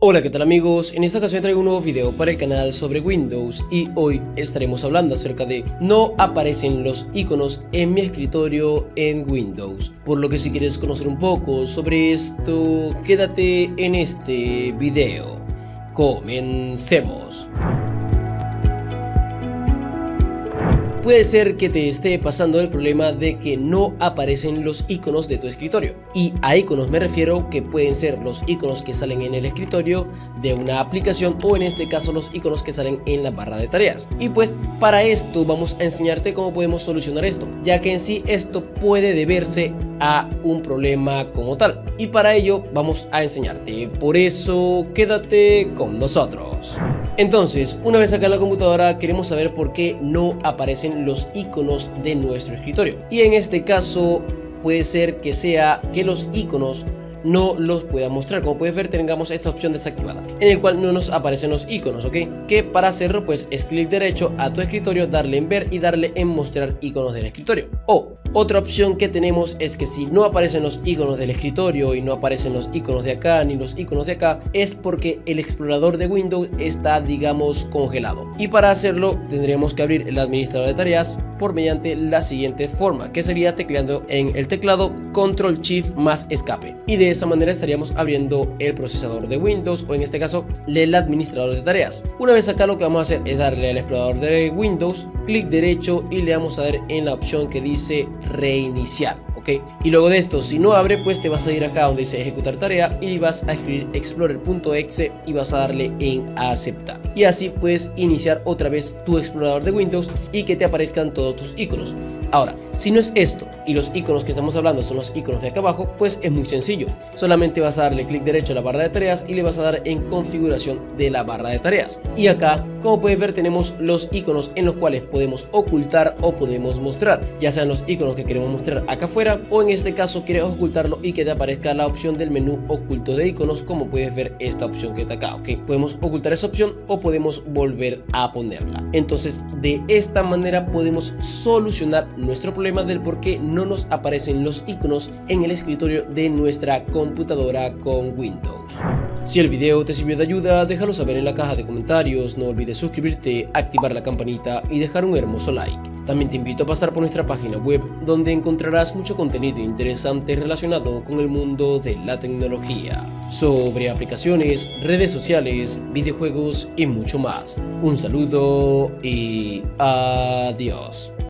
Hola, ¿qué tal amigos? En esta ocasión traigo un nuevo video para el canal sobre Windows y hoy estaremos hablando acerca de no aparecen los iconos en mi escritorio en Windows. Por lo que si quieres conocer un poco sobre esto, quédate en este video. Comencemos. Puede ser que te esté pasando el problema de que no aparecen los iconos de tu escritorio. Y a iconos me refiero que pueden ser los iconos que salen en el escritorio de una aplicación o en este caso los iconos que salen en la barra de tareas. Y pues para esto vamos a enseñarte cómo podemos solucionar esto, ya que en sí esto puede deberse a un problema como tal. Y para ello vamos a enseñarte. Por eso quédate con nosotros. Entonces, una vez acá en la computadora queremos saber por qué no aparecen los iconos de nuestro escritorio. Y en este caso puede ser que sea que los iconos no los pueda mostrar. Como puedes ver, tengamos esta opción desactivada en el cual no nos aparecen los iconos, ¿ok? Que para hacerlo pues es clic derecho a tu escritorio, darle en ver y darle en mostrar iconos del escritorio. O otra opción que tenemos es que si no aparecen los iconos del escritorio y no aparecen los iconos de acá ni los iconos de acá, es porque el explorador de Windows está, digamos, congelado. Y para hacerlo tendríamos que abrir el administrador de tareas por mediante la siguiente forma, que sería tecleando en el teclado Control Shift más escape, y de esa manera estaríamos abriendo el procesador de Windows o en este caso el administrador de tareas. Una vez acá lo que vamos a hacer es darle al explorador de Windows, clic derecho y le vamos a dar en la opción que dice reiniciar. Y luego de esto, si no abre, pues te vas a ir acá donde dice ejecutar tarea y vas a escribir explorer.exe y vas a darle en aceptar. Y así puedes iniciar otra vez tu explorador de Windows y que te aparezcan todos tus iconos. Ahora, si no es esto y los iconos que estamos hablando son los iconos de acá abajo, pues es muy sencillo. Solamente vas a darle clic derecho a la barra de tareas y le vas a dar en configuración de la barra de tareas. Y acá, como puedes ver, tenemos los iconos en los cuales podemos ocultar o podemos mostrar, ya sean los iconos que queremos mostrar acá afuera o en este caso quieres ocultarlo y que te aparezca la opción del menú oculto de iconos, como puedes ver esta opción que está acá, ¿ok? Podemos ocultar esa opción o podemos volver a ponerla. Entonces de esta manera podemos solucionar nuestro problema del por qué no nos aparecen los iconos en el escritorio de nuestra computadora con Windows. Si el video te sirvió de ayuda, déjalo saber en la caja de comentarios, no olvides suscribirte, activar la campanita y dejar un hermoso like. También te invito a pasar por nuestra página web donde encontrarás mucho contenido interesante relacionado con el mundo de la tecnología, sobre aplicaciones, redes sociales, videojuegos y mucho más. Un saludo y adiós.